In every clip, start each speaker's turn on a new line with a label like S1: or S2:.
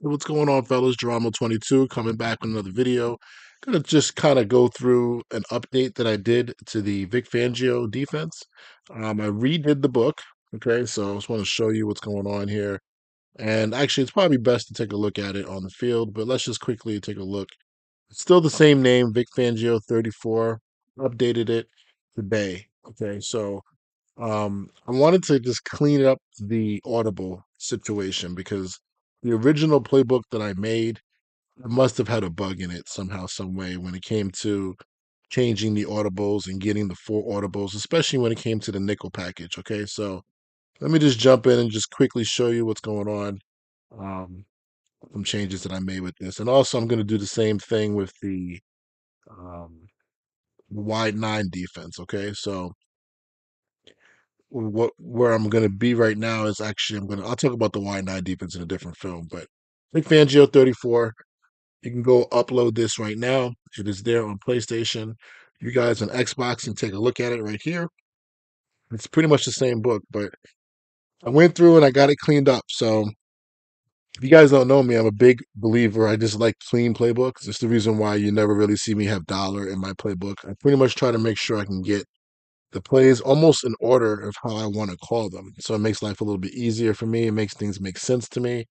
S1: What's going on, fellas? Geronimo22 coming back with another video. Gonna just kind of go through an update that I did to the Vic Fangio defense. I redid the book. Okay, so I just want to show you what's going on here. And actually, it's probably best to take a look at it on the field, but let's just quickly take a look. It's still the same name, Vic Fangio 34. Updated it today. Okay, so I wanted to just clean up the Audible situation because the original playbook that I made must have had a bug in it somehow, some way when it came to changing the audibles and getting the four audibles, especially when it came to the nickel package. Okay, so let me just jump in and just quickly show you what's going on. Um, some changes that I made with this, and also I'm going to do the same thing with the wide nine defense. Okay, so what where I'm going to be right now is actually I'll talk about the wide nine defense in a different film, but Nick Fangio 34. You can go upload this right now. It is there on PlayStation. You guys on Xbox can take a look at it right here. It's pretty much the same book, but I went through and I got it cleaned up. So if you guys don't know me, I'm a big believer. I just like clean playbooks. It's the reason why you never really see me have dollar in my playbook. I pretty much try to make sure I can get the plays almost in order of how I want to call them. So it makes life a little bit easier for me. It makes things make sense to me.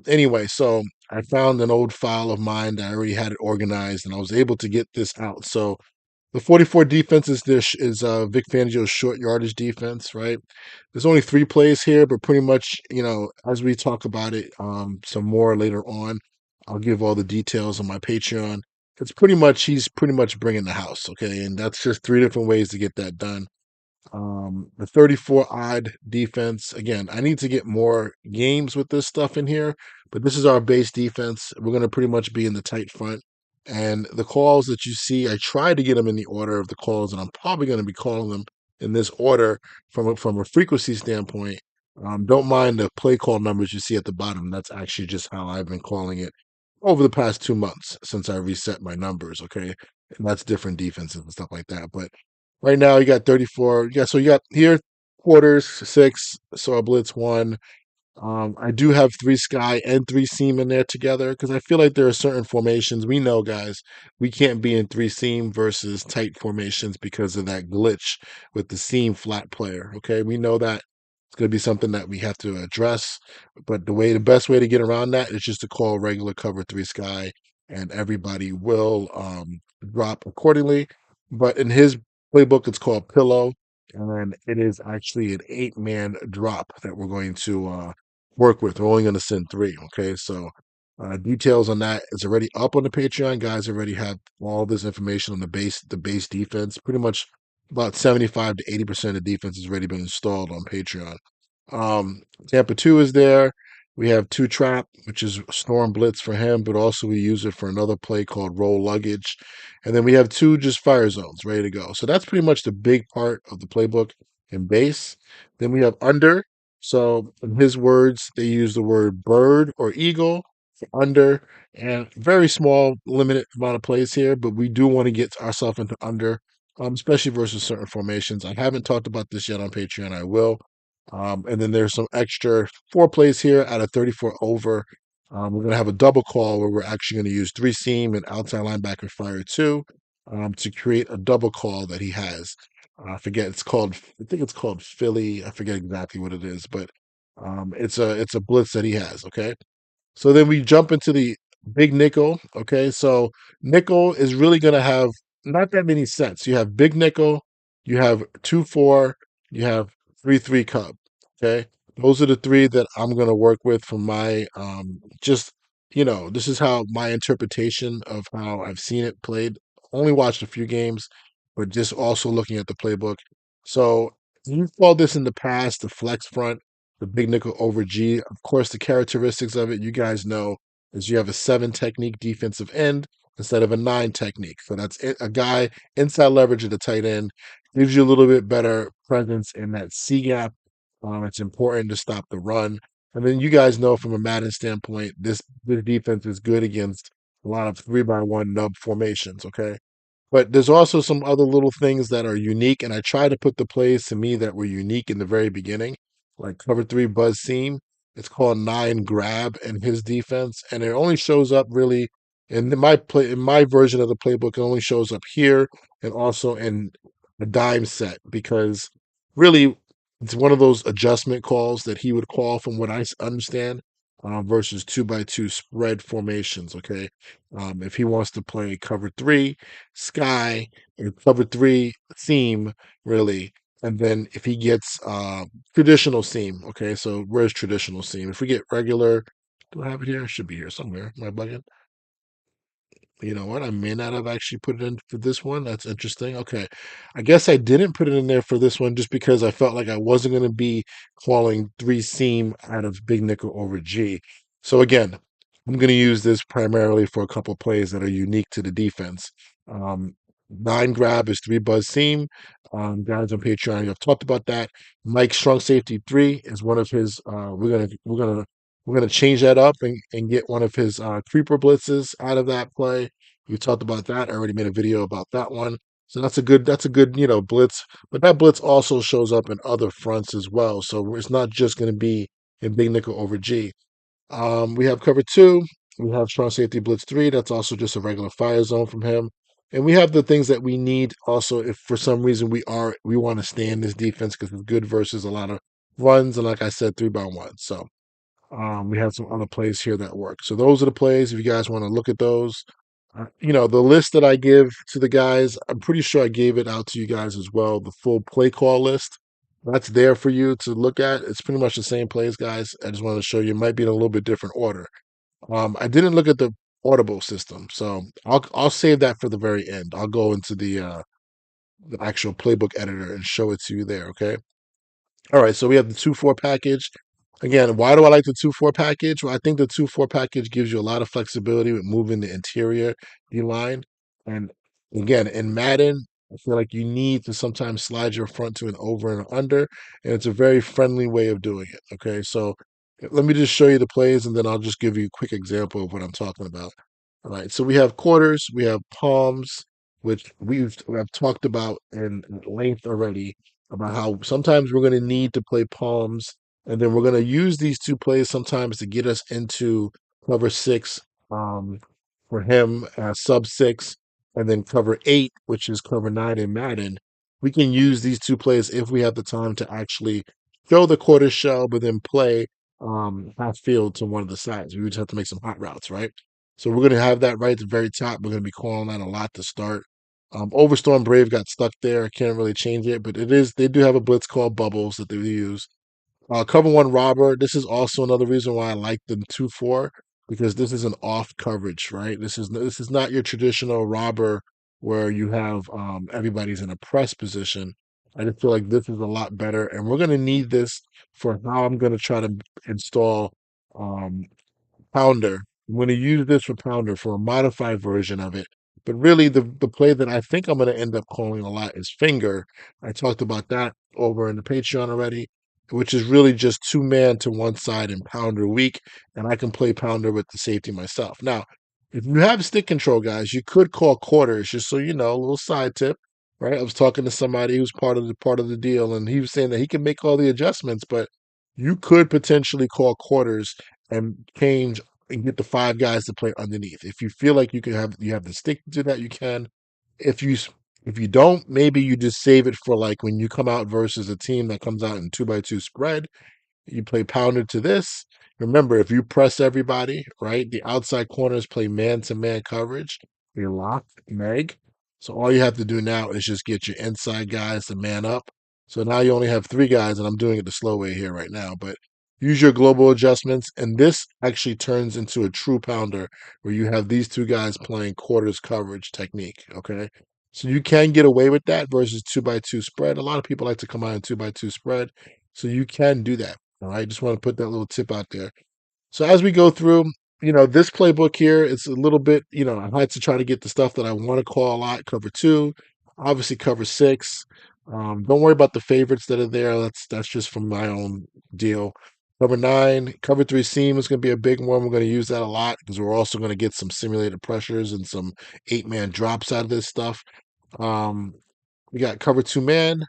S1: Anyway, so I found an old file of mine that I already had it organized and I was able to get this out. So the 44 defense is Vic Fangio's short yardage defense, right? There's only three plays here, but pretty much, as we talk about it, some more later on, I'll give all the details on my Patreon. It's pretty much he's pretty much bringing the house, okay? And that's just three different ways to get that done. The 34 odd defense. Again, I need to get more games with this stuff in here, but this is our base defense. We're going to pretty much be in the tight front. And the calls that you see, I try to get them in the order of the calls, and I'm probably going to be calling them in this order from a frequency standpoint. Don't mind the play call numbers you see at the bottom. That's actually just how I've been calling it over the past 2 months since I reset my numbers. Okay, and that's different defenses and stuff like that. But right now, you got 34. Yeah, so you got here quarters, six, so a blitz one. I do have three sky and three seam in there together because I feel like there are certain formations. We know, guys, we can't be in three seam versus tight formations because of that glitch with the seam flat player. Okay, we know that it's going to be something that we have to address. But the best way to get around that is just to call regular cover three sky, and everybody will drop accordingly. But in his playbook, it's called pillow, and it is actually an 8-man drop that we're going to work with. We're only going to send three. Okay, so details on that is already up on the Patreon. Guys already have all this information on the base defense. Pretty much about 75 to 80% of defense has already been installed on Patreon. Tampa 2 is there. We have two trap, which is storm blitz for him, but also we use it for another play called roll luggage. And then we have two just fire zones ready to go. So that's pretty much the big part of the playbook in base. Then we have under. So in his words, they use the word bird or eagle for under, and very small, limited amount of plays here, but we do want to get ourselves into under, especially versus certain formations. I haven't talked about this yet on Patreon. I will. And then there's some extra four plays here out of 34 over. We're going to have a double call where we're actually going to use three seam and outside linebacker fire two to create a double call that he has. I think it's called Philly. I forget exactly what it is, but it's a blitz that he has. Okay. So then we jump into the big nickel. Okay. So nickel is really going to have not that many sets. You have big nickel, you have 2-4, you have 3-3 cub. Okay. Those are the three that I'm going to work with for my, this is how my interpretation of how I've seen it played. Only watched a few games, but just also looking at the playbook. So you've called this in the past the flex front, the big nickel over G. Of course, the characteristics of it, you guys know, is you have a 7 technique defensive end instead of a 9 technique. So that's a guy inside leverage at the tight end, gives you a little bit better presence in that C gap. It's important to stop the run. And then you guys know from a Madden standpoint, this defense is good against a lot of 3-by-1 nub formations. Okay. But there's also some other little things that are unique, and I try to put the plays to me that were unique in the very beginning, like cover three buzz seam. It's called nine grab in his defense, and it only shows up really in my version of the playbook. It only shows up here and also in a dime set because really it's one of those adjustment calls that he would call, from what I understand, versus two by two spread formations. Okay, if he wants to play cover three, sky, or cover three theme, really. And then if he gets traditional seam, okay, so where's traditional seam? If we get regular, do I have it here? It should be here somewhere. Am I bugging? You know what? I may not have actually put it in for this one. That's interesting. Okay. I guess I didn't put it in there for this one just because I felt like I wasn't going to be calling three seam out of big nickel over G. So again, I'm going to use this primarily for a couple plays that are unique to the defense. Um, Nine grab is three buzz seam. Guys on Patreon, I've talked about that. Mike strong safety three is one of his. We're gonna change that up and get one of his creeper blitzes out of that play. We talked about that. I already made a video about that one. So that's a good blitz. But that blitz also shows up in other fronts as well. So it's not just going to be in big nickel over G. We have cover two. We have strong safety blitz three. That's also just a regular fire zone from him. And we have the things that we need also if for some reason we want to stay in this defense because it's good versus a lot of runs and like I said, 3-by-1. So we have some other plays here that work. So those are the plays. If you guys want to look at those, the list that I give to the guys, I'm pretty sure I gave it out to you guys as well. The full play call list that's there for you to look at. It's pretty much the same plays, guys. I just wanted to show you. It might be in a little bit different order. I didn't look at the audible system, so I'll save that for the very end. I'll go into the actual playbook editor and show it to you there. Okay. All right, so we have the 2-4 package. Again, why do I like the 2-4 package? Well, I think the 2-4 package gives you a lot of flexibility with moving the interior D line. And again, in Madden, I feel like you need to sometimes slide your front to an over and an under, and it's a very friendly way of doing it. Okay, so let me just show you the plays, and then I'll just give you a quick example of what I'm talking about. All right, so we have quarters, we have palms, which I've talked about in length already about how sometimes we're going to need to play palms, and then we're going to use these two plays sometimes to get us into cover six um, for him, sub six, and then cover eight, which is cover nine in Madden. We can use these two plays if we have the time to actually throw the quarter shell, but then play half field to one of the sides. We would just have to make some hot routes, right? So we're going to have that right at the very top. We're going to be calling that a lot to start. Overstorm Brave got stuck there. I can't really change it, but they do have a blitz called Bubbles that they use. Cover one robber. This is also another reason why I like the 2-4 because this is an off coverage, right? This is not your traditional robber where you have everybody's in a press position. I just feel like this is a lot better, and we're gonna need this for how I'm gonna try to install um, Pounder. I'm going to use this for Pounder for a modified version of it. But really, the play that I think I'm going to end up calling a lot is Finger. I talked about that over in the Patreon already, which is really just two man to one side and Pounder weak. And I can play Pounder with the safety myself. Now, if you have stick control, guys, you could call quarters, just so you know, a little side tip. Right. I was talking to somebody who's part of the deal, and he was saying that he can make all the adjustments, but you could potentially call quarters and change and get the five guys to play underneath. If you feel like you have the stick to do that, you can. If you if you don't, maybe you just save it for like when you come out versus a team that comes out in 2-by-2 spread. You play pounder to this. Remember, if you press everybody, right, the outside corners play man-to-man coverage. They lock Meg. So all you have to do now is just get your inside guys to man up. So now you only have three guys, and I'm doing it the slow way here right now. But use your global adjustments, and this actually turns into a true pounder where you have these two guys playing quarters coverage technique. Okay. So you can get away with that versus 2-by-2 spread. A lot of people like to come out in 2-by-2 spread. So you can do that. All right, just want to put that little tip out there. So as we go through, this playbook here, it's a little bit, I had to try to get the stuff that I want to call a lot. Cover two, obviously cover six. Don't worry about the favorites that are there. That's just from my own deal. Cover nine, cover three seam is going to be a big one. We're going to use that a lot because we're also going to get some simulated pressures and some 8-man drops out of this stuff. Um, we got cover two man.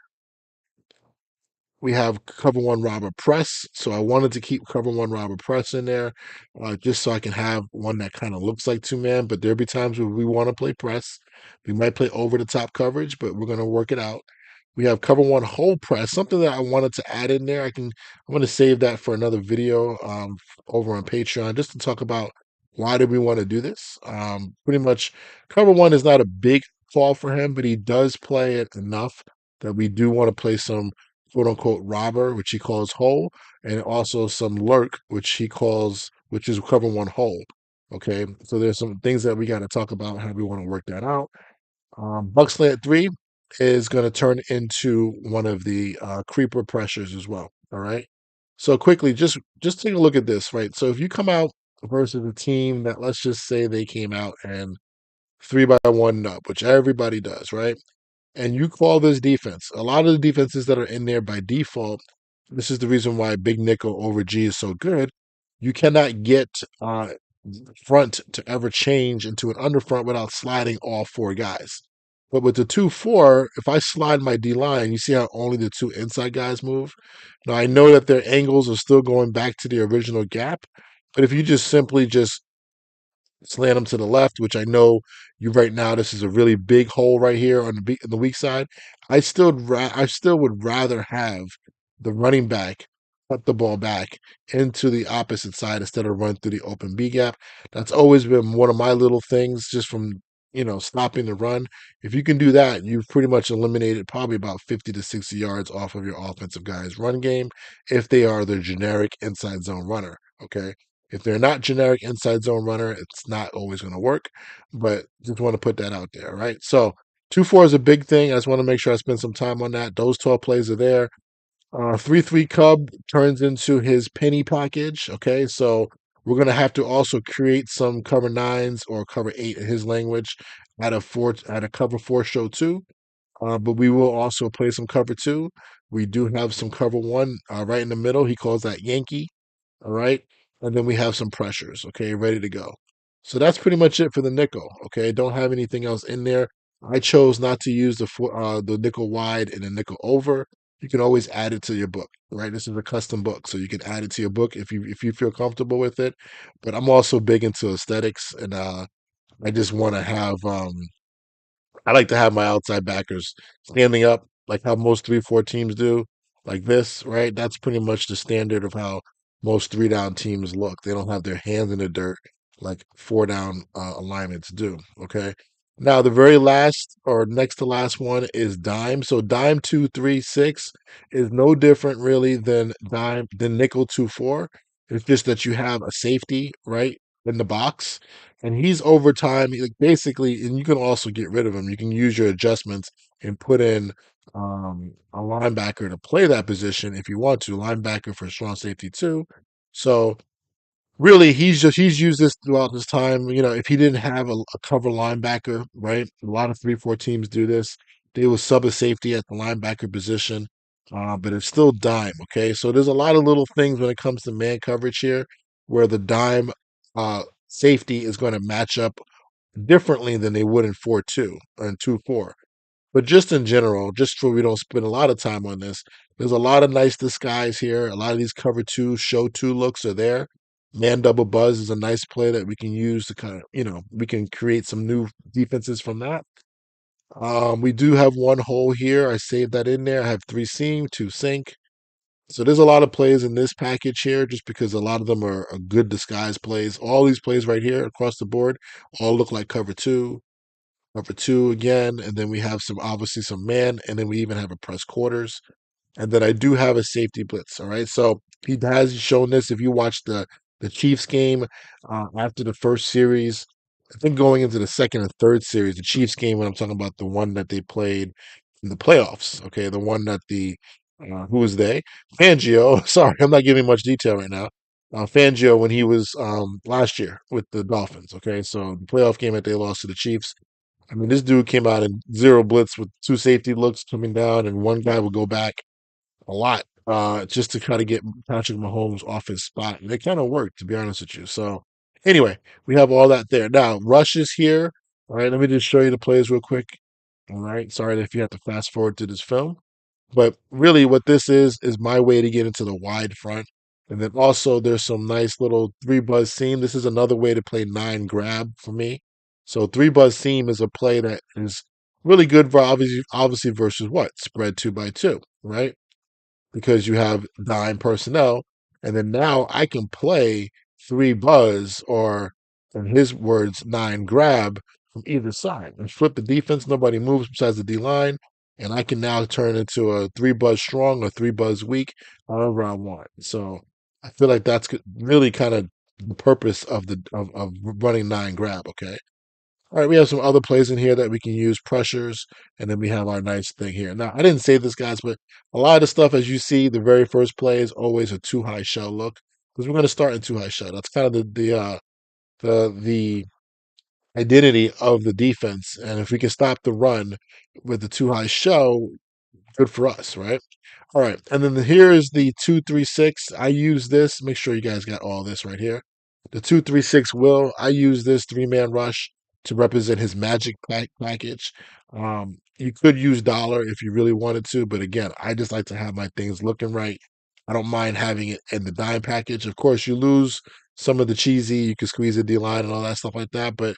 S1: We have cover one robber press. So I wanted to keep cover one robber press in there, just so I can have one that kind of looks like two man. But there'll be times where we want to play press. We might play over the top coverage, but we're going to work it out. We have cover one hole press, something that I wanted to add in there. I'm going to save that for another video over on Patreon, just to talk about why did we want to do this. Pretty much, cover one is not a big fall for him, but he does play it enough that we do want to play some quote unquote robber, which he calls hole, and also some lurk, which is cover one hole. Okay, so there's some things that we got to talk about how we want to work that out. Buckslant 3 is going to turn into one of the creeper pressures as well. All right. So quickly, just take a look at this, right? So if you come out versus a team that, let's just say they came out and 3-by-1 up, which everybody does, right? And you call this defense. A lot of the defenses that are in there by default, this is the reason why Big Nickel over G is so good. You cannot get front to ever change into an underfront without sliding all four guys. But with the 2-4, if I slide my D line, you see how only the two inside guys move? Now I know that their angles are still going back to the original gap, but if you just simply just slant them to the left, which I know you right now. This is a really big hole right here on the weak side. I still would rather have the running back cut the ball back into the opposite side instead of run through the open B gap. That's always been one of my little things, just from stopping the run. If you can do that, you've pretty much eliminated probably about 50 to 60 yards off of your offensive guys' run game if they are the generic inside zone runner. Okay. If they're not generic inside zone runner, it's not always going to work. But just want to put that out there, right? So 2-4 is a big thing. I just want to make sure I spend some time on that. Those 12 plays are there. 3-3 Cub turns into his penny package. Okay, so we're going to have to also create some cover nines or cover eight in his language at a cover four show too. But we will also play some cover two. We do have some cover one right in the middle. He calls that Yankee. All right. And then we have some pressures. Okay. Ready to go. So that's pretty much it for the nickel. Okay. Don't have anything else in there. I chose not to use the nickel wide and the nickel over. You can always add it to your book, right? This is a custom book, so you can add it to your book if you feel comfortable with it. But I'm also big into aesthetics, and I just want to have I like to have my outside backers standing up like how most 3-4 teams do, like this, right? That's pretty much the standard of how most three down teams look. They don't have their hands in the dirt like four down alignments do. Okay. Now, the very last or next to last one is dime. So dime 2-3-6 is no different really than nickel 2-4. It's just that you have a safety, right, in the box, and he's overtime. Like basically, and you can also get rid of him. You can use your adjustments and put in a linebacker to play that position if you want to. Linebacker for strong safety too. So really, he's used this throughout his time. If he didn't have a cover linebacker, right? A lot of 3-4 teams do this. They will sub a safety at the linebacker position, but it's still dime. Okay, so there's a lot of little things when it comes to man coverage here, where the dime safety is going to match up differently than they would in 4-2 or in 2-4. But just in general, just so we don't spend a lot of time on this, there's a lot of nice disguise here. A lot of these cover two, show two looks are there. Man double buzz is a nice play that we can use to kind of, we can create some new defenses from that. We do have one hole here. I saved that in there. I have 3 seam, 2 sink. So there's a lot of plays in this package here, just because a lot of them are good disguise plays. All these plays right here across the board all look like cover two again, and then we have obviously some man, and then we even have a press quarters, and then I do have a safety blitz. All right, so he has shown this. If you watch the Chiefs game after the first series, I think going into the second and third series, the Chiefs game, when I'm talking about the one that they played in the playoffs, okay, the one that who was they? Fangio. Sorry, I'm not giving much detail right now. Fangio when he was last year with the Dolphins. Okay, so the playoff game that they lost to the Chiefs. I mean, this dude came out in zero blitz with 2 safety looks coming down, and one guy would go back a lot just to kind of get Patrick Mahomes off his spot. And it kind of worked, to be honest with you. So, anyway, we have all that there. Now, Rush is here. All right, let me just show you the plays real quick. All right, sorry if you have to fast forward to this film. But really, what this is my way to get into the wide front. And then also, there's some nice little three buzz seam. This is another way to play nine grab for me. So three buzz seam is a play that is really good for obviously versus what spread two by two, right? Because you have nine personnel. And then now I can play three buzz or, in his words, nine grab from either side and flip the defense. Nobody moves besides the D line. And I can now turn into a three buzz strong or three buzz weak, however I want. So I feel like that's really kind of the purpose of of running nine grab. Okay. All right, we have some other plays in here that we can use, pressures, and then we have our nice thing here. Now, I didn't say this, guys, but a lot of the stuff, as you see, the very first play is always a too high shell look because we're going to start in too high shell. That's kind of the identity of the defense, and if we can stop the run with the too high shell, good for us, right? All right, and then here is the 2-3-6. I use this. Make sure you guys got all this right here. The 2-3-6 will. I use this three-man rush to represent his magic package. You could use dollar if you really wanted to, but again, I just like to have my things looking right. I don't mind having it in the dime package. Of course, you lose some of the cheesy. You can squeeze a D line and all that stuff like that, but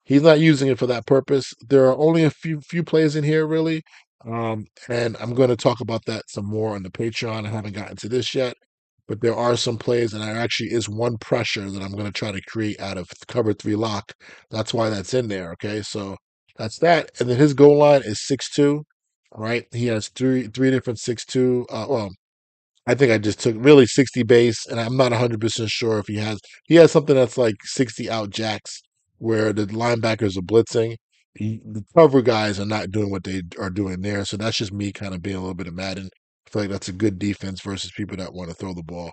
S1: he's not using it for that purpose. There are only a few plays in here really, and I'm going to talk about that some more on the Patreon. I haven't gotten to this yet, but there are some plays, and there actually is one pressure that I'm going to try to create out of cover three lock. That's why that's in there. Okay, so that's that, and then his goal line is 6'2". All right, he has three different 6'2". Well, I think I just took really 60 base, and I'm not 100% sure if he has something that's like 60 out jacks where the linebackers are blitzing. The cover guys are not doing what they are doing there, so that's just me kind of being a little bit of Madden. I feel like that's a good defense versus people that want to throw the ball.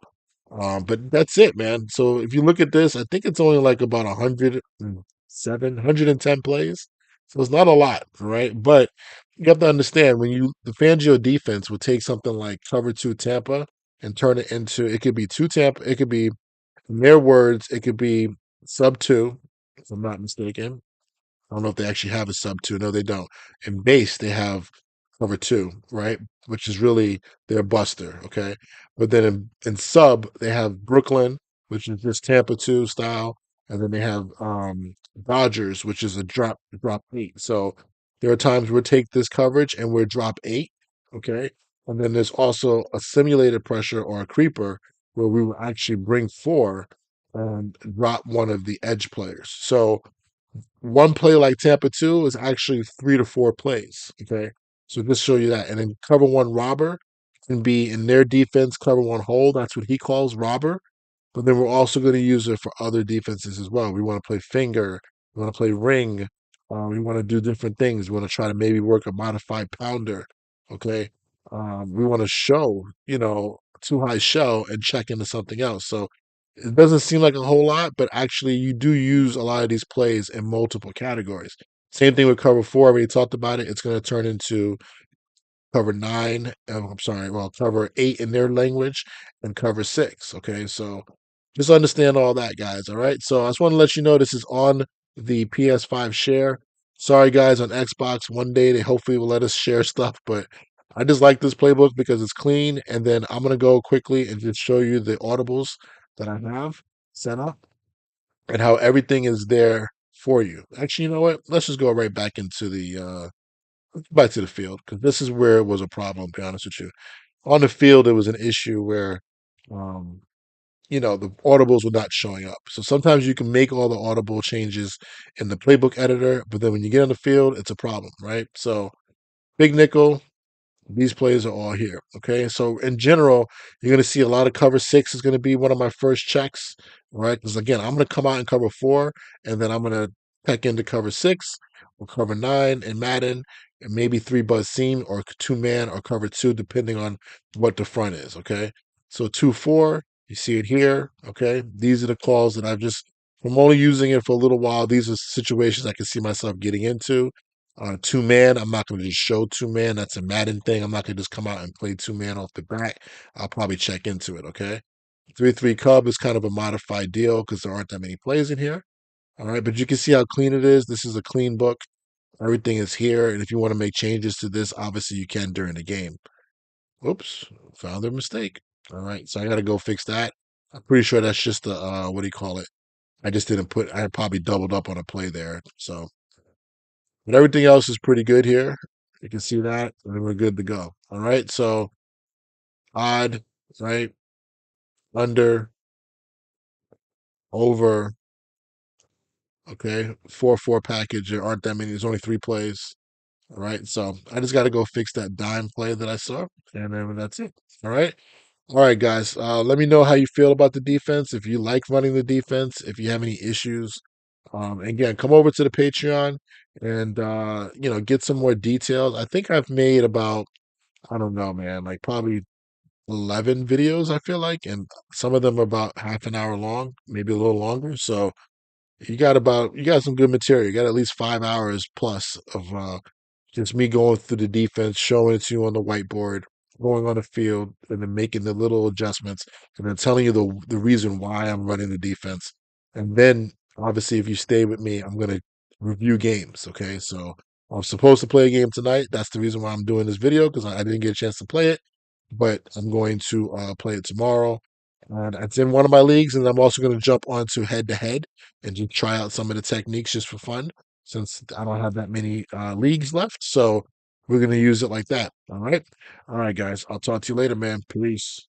S1: But that's it, man. So if you look at this, I think it's only like about 107, 110 plays. So it's not a lot, right? But you have to understand when the Fangio defense would take something like cover two Tampa and turn it into it could be two Tampa, it could be in their words, it could be sub two, if I'm not mistaken. I don't know if they actually have a sub two. No, they don't. In base, they have cover two, right? Which is really their buster, okay? But then in sub, they have Brooklyn, which is just Tampa two style, and then they have Dodgers, which is a drop eight. So there are times we'll take this coverage and we'll drop eight, okay? And then there's also a simulated pressure or a creeper where we will actually bring four and drop one of the edge players. So one play like Tampa 2 is actually 3 to 4 plays. Okay. So just show you that. And then cover one robber can be in their defense, cover one hold. That's what he calls robber. But then we're also going to use it for other defenses as well. We want to play finger. We want to play ring. We want to do different things. We want to try to maybe work a modified pounder. Okay. We want to show, too high shell and check into something else. So it doesn't seem like a whole lot, but actually you do use a lot of these plays in multiple categories. Same thing with cover four. I already talked about it. It's going to turn into cover nine. I'm sorry, well, cover eight in their language and cover six. Okay, so just understand all that, guys. All right, so I just want to let you know this is on the PS5 Share. Sorry, guys, on Xbox. One day they hopefully will let us share stuff, but I just like this playbook because it's clean. And then I'm gonna go quickly and just show you the audibles that I have set up and how everything is there for you. Actually, you know what? Let's just go right back into back to the field because this is where it was a problem. To be honest with you, on the field there was an issue where, um, the audibles were not showing up. So sometimes you can make all the audible changes in the playbook editor, but then when you get on the field, it's a problem, right? So big nickel, these plays are all here. Okay. So in general, you're going to see a lot of cover six is going to be one of my first checks, right? Because again, I'm going to come out and cover four, and then I'm going to peck into cover six or cover nine in Madden, and maybe three buzz seam or two man or cover two, depending on what the front is. Okay. So 2-4, you see it here. Okay. These are the calls that I'm only using it for a little while. These are situations I can see myself getting into. Two man, I'm not going to just show two man. That's a Madden thing. I'm not going to just come out and play two man off the bat. I'll probably check into it. Okay. 3-3 Cub is kind of a modified deal because there aren't that many plays in here. All right. But you can see how clean it is. This is a clean book. Everything is here. And if you want to make changes to this, obviously you can during the game. Oops, found their mistake. All right, so I got to go fix that. I'm pretty sure that's just the what do you call it? I just didn't put. I probably doubled up on a play there. So, but everything else is pretty good here. You can see that, and we're good to go. All right, so odd, right? Under, over. Okay, 4-4 package. There aren't that many. There's only three plays. All right, so I just got to go fix that dime play that I saw, and then that's it. All right. All right, guys. Let me know how you feel about the defense. If you like running the defense, if you have any issues, again, come over to the Patreon and get some more details. I think I've made about I don't know, man, like probably 11 videos. I feel like, and some of them are about half an hour long, maybe a little longer. So you got some good material. You got at least 5 hours plus of just me going through the defense, showing it to you on the whiteboard, going on the field, and then making the little adjustments, and then telling you the reason why I'm running the defense. And then obviously, if you stay with me, I'm gonna review games. Okay, so I'm supposed to play a game tonight. That's the reason why I'm doing this video because I didn't get a chance to play it, but I'm going to play it tomorrow. And it's in one of my leagues, and I'm also going to jump onto head to head and just try out some of the techniques just for fun, since I don't have that many leagues left. So we're going to use it like that. All right. All right, guys. I'll talk to you later, man. Peace.